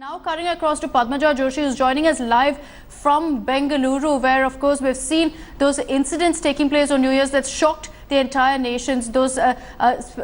Now cutting across to Padmaja Joshi, who's joining us live from Bengaluru, where of course we've seen those incidents taking place on New Year's that shocked the entire nation, those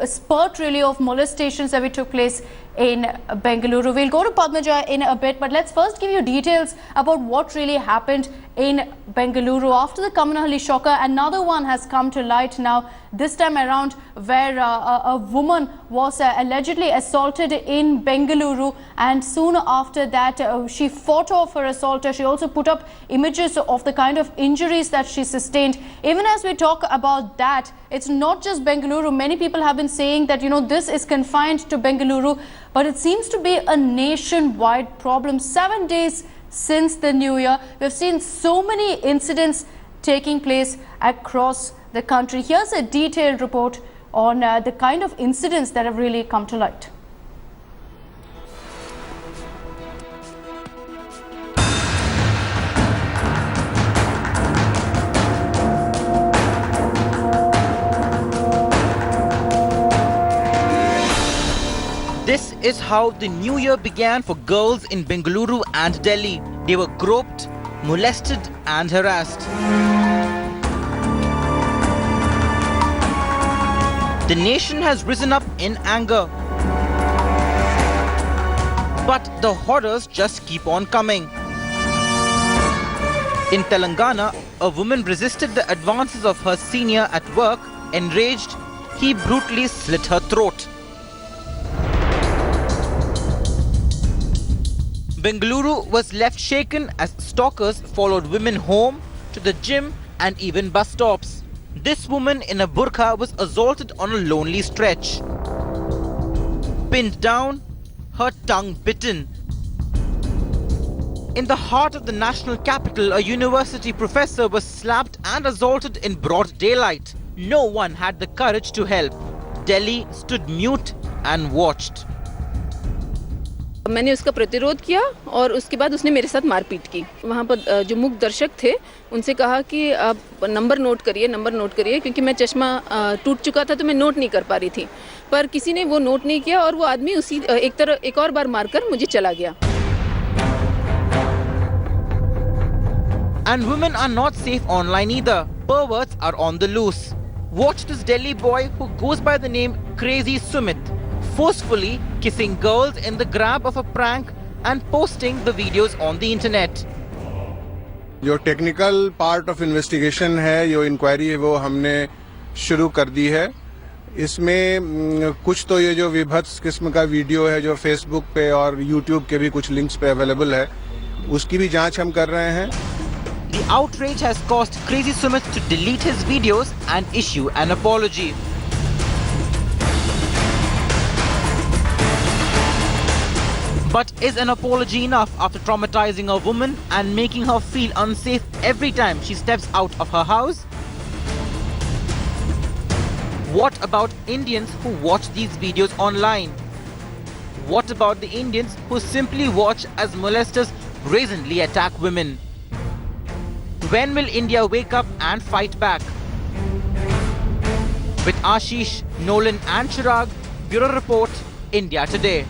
spurt really of molestations that took place in Bengaluru. We'll go to Padmaja in a bit, but let's first give you details about what really happened in Bengaluru after the Kamanhalli shocker. Another one has come to light now, this time around, where a woman was allegedly assaulted in Bengaluru, and soon after that she fought off her assaulter. She also put up images of the kind of injuries that she sustained. Even as we talk about that, it's not just Bengaluru. Many people have been saying that, you know, this is confined to Bengaluru, but it seems to be a nationwide problem. 7 days since the new year, we've seen so many incidents taking place across the country. Here's a detailed report on the kind of incidents that have really come to light. This is how the new year began for girls in Bengaluru and Delhi. They were groped, molested and harassed. The nation has risen up in anger. But the horrors just keep on coming. In Telangana, a woman resisted the advances of her senior at work. Enraged, he brutally slit her throat. Bengaluru was left shaken as stalkers followed women home, to the gym and even bus stops. This woman in a burqa was assaulted on a lonely stretch. Pinned down, her tongue bitten. In the heart of the national capital, a university professor was slapped and assaulted in broad daylight. No one had the courage to help. Delhi stood mute and watched. मैंने उसका प्रतिरोध किया और उसके बाद उसने मेरे साथ मारपीट की। वहाँ पर जो मुख्य दर्शक थे उनसे कहा कि आप नंबर नोट करिए क्योंकि मैं चश्मा टूट चुका था तो मैं नोट नहीं कर पा रही थी, पर किसी ने वो नोट नहीं किया और वो आदमी उसी एक और बार मारकर मुझे चला गया। And women are not safe online either. Perverts are on the loose. Watch this Delhi boy who goes by the name Crazy Sumit, forcefully kissing girls in the grab of a prank and posting the videos on the internet. जो technical part of investigation है, जो inquiry है, वो हमने शुरू कर दी है। इसमें कुछ तो ये जो विभत्स किस्म का वीडियो है जो फेसबुक पे और यूट्यूब के भी कुछ लिंक्स पे अवेलेबल है, उसकी भी जांच हम कर रहे हैं। The outrage has caused Crazy Sumit to delete his videos and issue an apology. But is an apology enough after traumatizing a woman and making her feel unsafe every time she steps out of her house? What about Indians who watch these videos online? What about the Indians who simply watch as molesters brazenly attack women? When will India wake up and fight back? With Ashish, Nolan and Chirag, Bureau Report, India Today.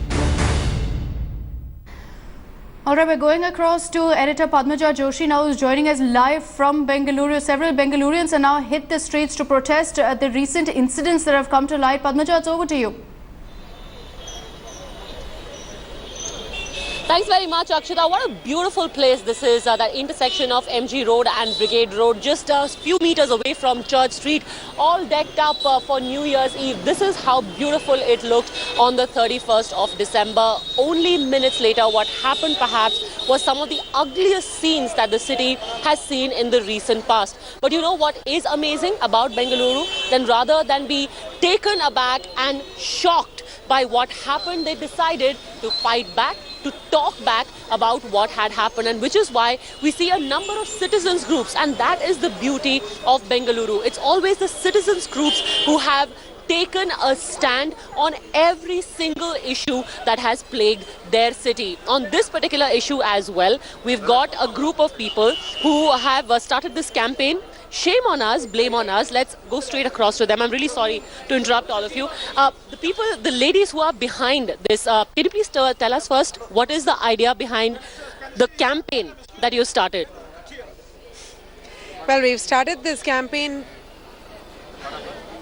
All right, we're going across to editor Padmaja Joshi now, who's joining us live from Bengaluru. Several Bengalurians are now hit the streets to protest the recent incidents that have come to light. Padmaja, it's over to you. Thanks very much, Akshita. What a beautiful place this is, that intersection of MG Road and Brigade Road, just a few meters away from Church Street, all decked up for New Year's Eve. This is how beautiful it looked on the 31st of December. Only minutes later, what happened perhaps was some of the ugliest scenes that the city has seen in the recent past. But you know what is amazing about Bengaluru? Then rather than be taken aback and shocked by what happened, they decided to fight back, to talk back about what had happened, and which is why we see a number of citizens groups, and that is the beauty of Bengaluru. It's always the citizens groups who have taken a stand on every single issue that has plagued their city. On this particular issue as well, we've got a group of people who have started this campaign shame on us, blame on us. Let's go straight across to them. I'm really sorry to interrupt all of you. The ladies who are behind this, can you please tell us first, what is the idea behind the campaign that you started? Well, we've started this campaign.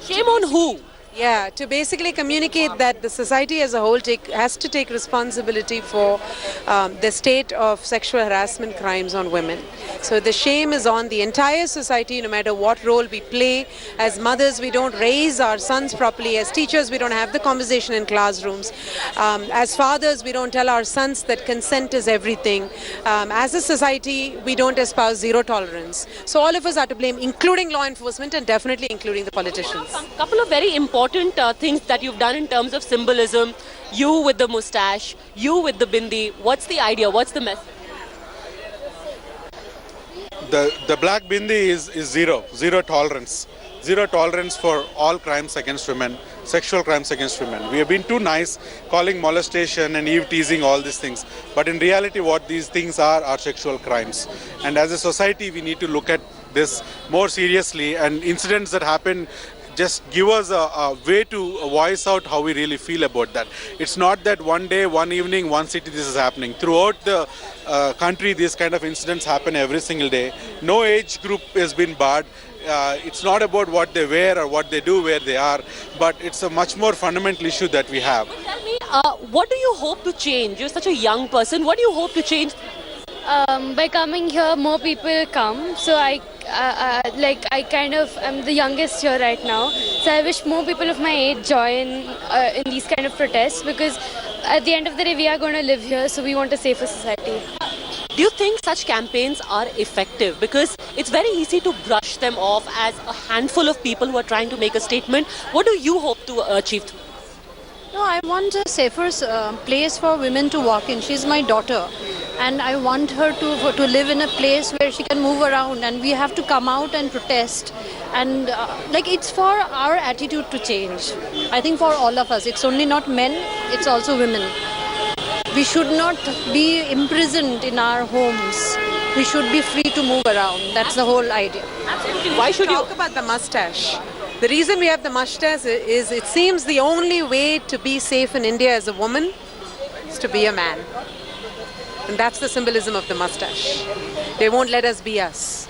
Shame on who? Yeah, to basically communicate that the society as a whole has to take responsibility for the state of sexual harassment crimes on women. So the shame is on the entire society, no matter what role we play. As mothers, we don't raise our sons properly. As teachers, we don't have the conversation in classrooms. As fathers, we don't tell our sons that consent is everything. As a society, we don't espouse zero tolerance. So all of us are to blame, including law enforcement and definitely including the politicians. A couple of very important things that you've done in terms of symbolism. You with the mustache, you with the bindi. What's the idea? What's the message? The black bindi is zero tolerance. Zero tolerance for all crimes against women, sexual crimes against women. We have been too nice calling molestation and eve teasing all these things. But in reality, what these things are sexual crimes. And as a society, we need to look at this more seriously, and incidents that happen just give us a way to voice out how we really feel about that. It's not that one day, one evening, one city this is happening. Throughout the country, these kind of incidents happen every single day. No age group has been barred. It's not about what they wear or what they do where they are, but it's a much more fundamental issue that we have. Tell me, what do you hope to change? You're such a young person. What do you hope to change? By coming here, more people come. So I kind of am the youngest here right now. So I wish more people of my age join in these kind of protests, because at the end of the day, we are going to live here. So we want a safer society. Do you think such campaigns are effective? Because it's very easy to brush them off as a handful of people who are trying to make a statement. What do you hope to achieve through? No, I want a safer place for women to walk in. She's my daughter, and I want her to live in a place where she can move around, and we have to come out and protest. And it's for our attitude to change. I think for all of us. It's only not men, it's also women. We should not be imprisoned in our homes. We should be free to move around. That's the whole idea. Absolutely. Why should you talk about the mustache? The reason we have the mustache is it seems the only way to be safe in India as a woman is to be a man. And that's the symbolism of the mustache. They won't let us be us.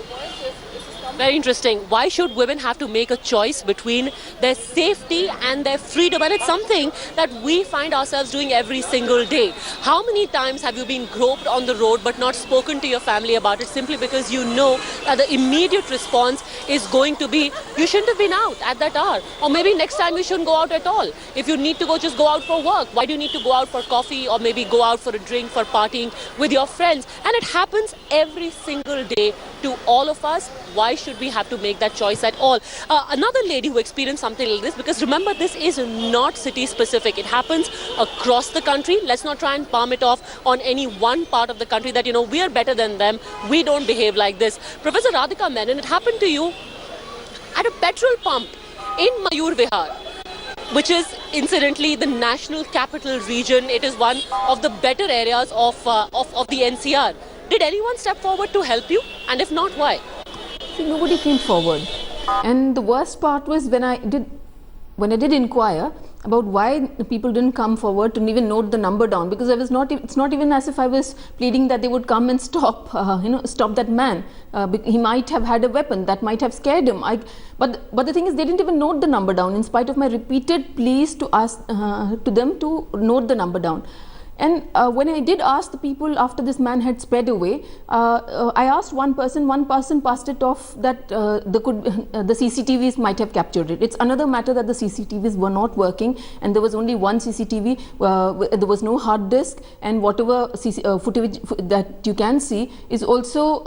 Very interesting. Why should women have to make a choice between their safety and their freedom? And it's something that we find ourselves doing every single day. How many times have you been groped on the road but not spoken to your family about it, simply because you know that the immediate response is going to be, you shouldn't have been out at that hour. Or maybe next time you shouldn't go out at all. If you need to go, just go out for work. Why do you need to go out for coffee or maybe go out for a drink, for partying with your friends? And it happens every single day to all of us. Why should we have to make that choice at all? Another lady who experienced something like this, because remember, this is not city specific. It happens across the country. Let's not try and palm it off on any one part of the country that, we are better than them. We don't behave like this. Professor Radhika Menon, it happened to you at a petrol pump in Mayur Vihar, which is incidentally the national capital region. It is one of the better areas of the NCR. Did anyone step forward to help you? And if not, why? Nobody came forward, and the worst part was when I did inquire about why people didn't come forward to even note the number down, because it's not even as if I was pleading that they would come and stop that man. He might have had a weapon that might have scared him. But the thing is, they didn't even note the number down, in spite of my repeated pleas to ask to them to note the number down. And when I did ask the people after this man had sped away, I asked one person passed it off that the CCTVs might have captured it. It's another matter that the CCTVs were not working, and there was only one CCTV, there was no hard disk, and whatever footage that you can see is also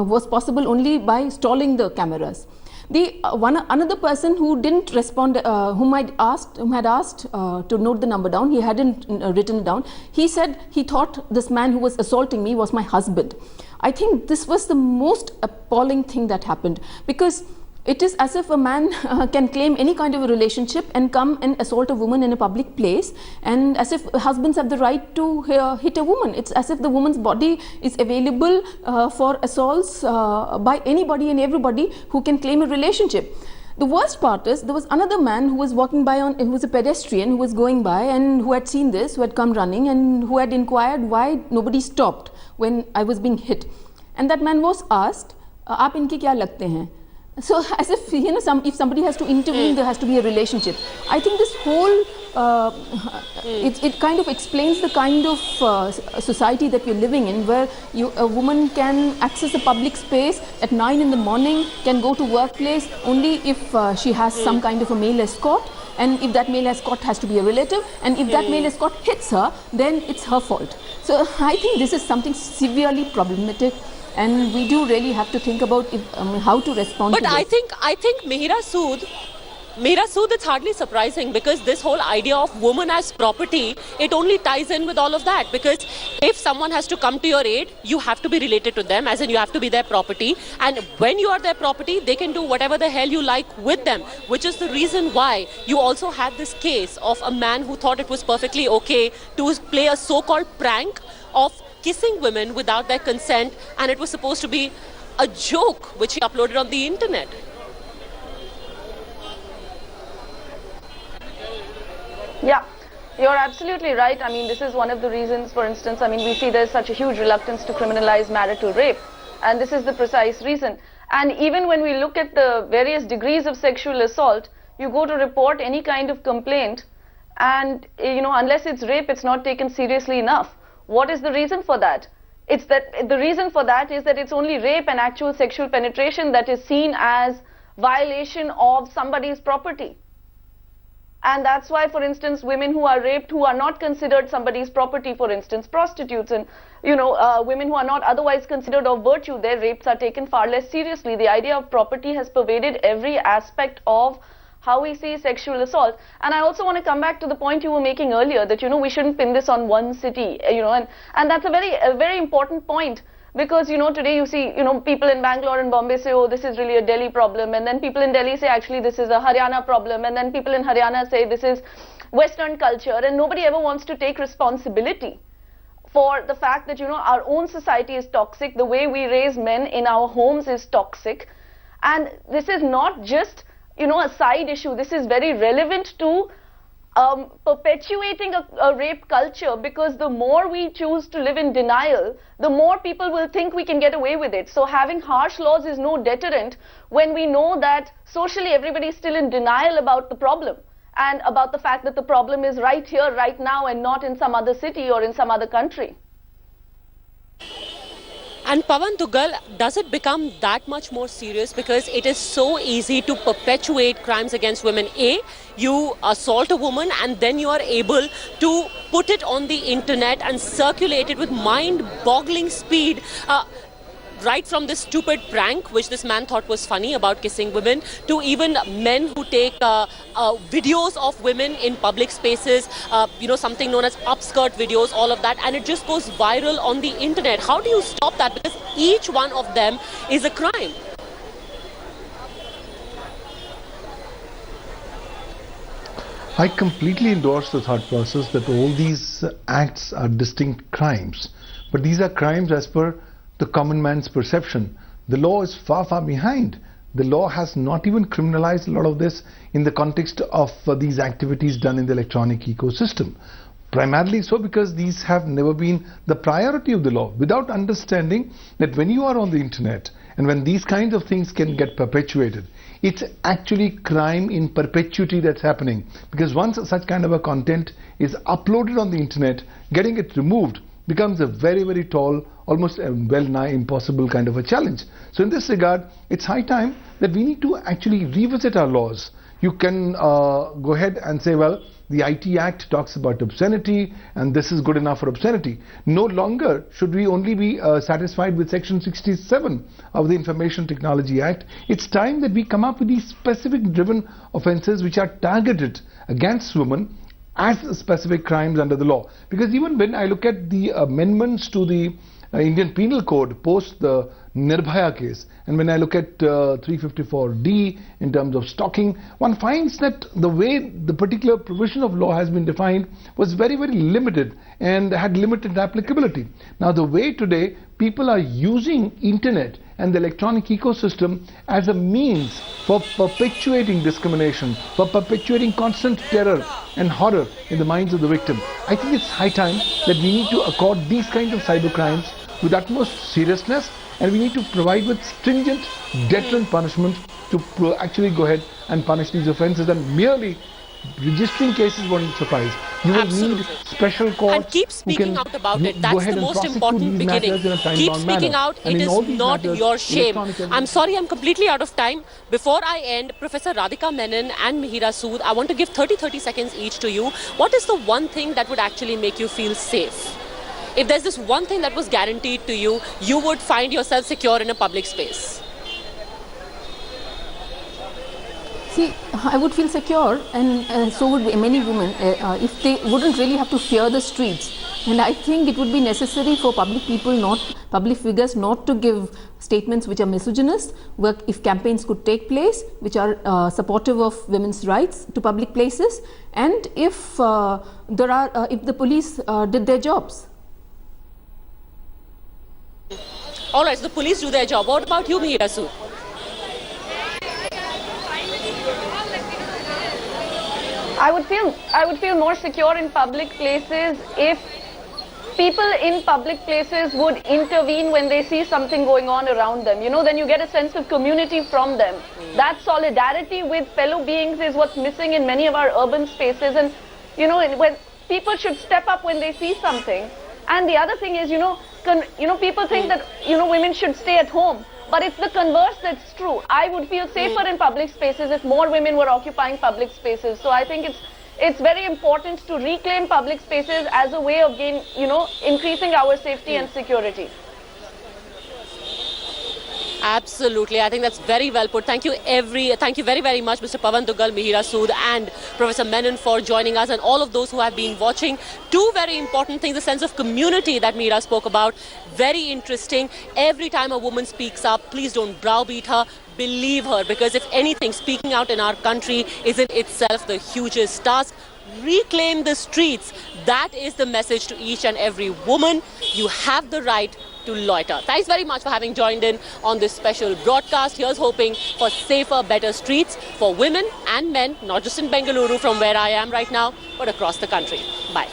was possible only by stalling the cameras. Another person who didn't respond, whom had asked to note the number down, he hadn't written it down. He said he thought this man who was assaulting me was my husband. I think this was the most appalling thing that happened, because it is as if a man can claim any kind of a relationship and come and assault a woman in a public place, and as if husbands have the right to hit a woman. It's as if the woman's body is available for assaults by anybody and everybody who can claim a relationship. The worst part is there was another man who was walking by, who was a pedestrian who was going by and who had seen this, who had come running and who had inquired why nobody stopped when I was being hit. And that man was asked, "Aap inke kya lagte hain?" So as if, you know, if somebody has to intervene, there has to be a relationship. I think this whole, it kind of explains the kind of society that we're living in, where a woman can access a public space at 9 in the morning, can go to workplace only if she has some kind of a male escort, and if that male escort has to be a relative, and if that male escort hits her, then it's her fault. So I think this is something severely problematic. And we do really have to think about how to respond to this. But I think Mihira Sood, it's hardly surprising, because this whole idea of woman as property, it only ties in with all of that. Because if someone has to come to your aid, you have to be related to them, as in you have to be their property. And when you are their property, they can do whatever the hell you like with them, which is the reason why you also had this case of a man who thought it was perfectly okay to play a so-called prank of kissing women without their consent, and it was supposed to be a joke which he uploaded on the internet. Yeah, you're absolutely right. I mean, this is one of the reasons, for instance, I mean, we see there's such a huge reluctance to criminalize marital rape, and this is the precise reason. And even when we look at the various degrees of sexual assault, you go to report any kind of complaint, and, you know, unless it's rape, it's not taken seriously enough. What is the reason for that? It's that the reason for that is that it's only rape and actual sexual penetration that is seen as violation of somebody's property. And that's why, for instance, women who are raped, who are not considered somebody's property, for instance, prostitutes and, you know, women who are not otherwise considered of virtue, their rapes are taken far less seriously. The idea of property has pervaded every aspect of how we see sexual assault. And I also want to come back to the point you were making earlier, that, you know, we shouldn't pin this on one city, you know, and that's a very important point, because, you know, today you see, you know, people in Bangalore and Bombay say, oh, this is really a Delhi problem, and then people in Delhi say, actually, this is a Haryana problem, and then people in Haryana say, this is Western culture, and nobody ever wants to take responsibility for the fact that, you know, our own society is toxic, the way we raise men in our homes is toxic, and this is not just, you know, a side issue. This is very relevant to perpetuating a rape culture, because the more we choose to live in denial, the more people will think we can get away with it. So having harsh laws is no deterrent when we know that socially everybody is still in denial about the problem and about the fact that the problem is right here, right now, and not in some other city or in some other country. And Pawan Tugal, does it become that much more serious because it is so easy to perpetuate crimes against women? A, you assault a woman and then you are able to put it on the internet and circulate it with mind-boggling speed. Right from this stupid prank, which this man thought was funny about kissing women, to even men who take videos of women in public spaces, you know, something known as upskirt videos, all of that, and it just goes viral on the internet. How do you stop that? Because each one of them is a crime. I completely endorse the thought process that all these acts are distinct crimes, but these are crimes as per the common man's perception. The law is far, far behind. The law has not even criminalized a lot of this in the context of these activities done in the electronic ecosystem. Primarily so because these have never been the priority of the law, without understanding that when you are on the internet and when these kinds of things can get perpetuated, it's actually crime in perpetuity that's happening. Because once such kind of a content is uploaded on the internet, getting it removed becomes a very, very tall, almost a well-nigh impossible kind of a challenge. So in this regard, it's high time that we need to actually revisit our laws. You can go ahead and say, well, the IT Act talks about obscenity and this is good enough for obscenity. No longer should we only be satisfied with Section 67 of the Information Technology Act. It's time that we come up with these specific driven offences which are targeted against women as specific crimes under the law. Because even when I look at the amendments to the Indian Penal Code post the Nirbhaya case, and when I look at 354D in terms of stalking, one finds that the way the particular provision of law has been defined was very, very limited and had limited applicability. Now the way today people are using internet and the electronic ecosystem as a means for perpetuating discrimination, for perpetuating constant terror and horror in the minds of the victim. I think it's high time that we need to accord these kinds of cybercrimes with utmost seriousness, and we need to provide with stringent deterrent punishment to actually go ahead and punish these offences, and merely registering cases won't suffice. You will need special courts. And keep speaking out about it. That's the most important beginning. Keep speaking out. It is not your shame. I'm sorry, I'm completely out of time. Before I end, Professor Radhika Menon and Mihira Sood, I want to give 30 seconds each to you. What is the one thing that would actually make you feel safe? If there's this one thing that was guaranteed to you, you would find yourself secure in a public space. See, I would feel secure, and so would many women if they wouldn't really have to fear the streets. And I think it would be necessary for public figures not to give statements which are misogynist, if campaigns could take place which are supportive of women's rights to public places, and if if the police did their jobs. All right, so the police do their job. What about you, Mihira Sood? I would feel more secure in public places if people in public places would intervene when they see something going on around them. You know, then you get a sense of community from them. That solidarity with fellow beings is what's missing in many of our urban spaces. And, you know, when people should step up when they see something. And the other thing is, people think that, women should stay at home. But it's the converse that's true. I would feel safer in public spaces if more women were occupying public spaces. So I think it's very important to reclaim public spaces as a way of increasing our safety and security. Absolutely. I think that's very well put. Thank you very, very much, Mr. Pavan Dugal, Mihira Sood and Professor Menon for joining us, and all of those who have been watching. Two very important things, the sense of community that Mihira spoke about. Very interesting. Every time a woman speaks up, please don't browbeat her. Believe her, because if anything, speaking out in our country is in itself the hugest task. Reclaim the streets. That is the message to each and every woman. You have the right to loiter. Thanks very much for having joined in on this special broadcast. Here's hoping for safer, better streets for women and men, not just in Bengaluru from where I am right now, but across the country. Bye.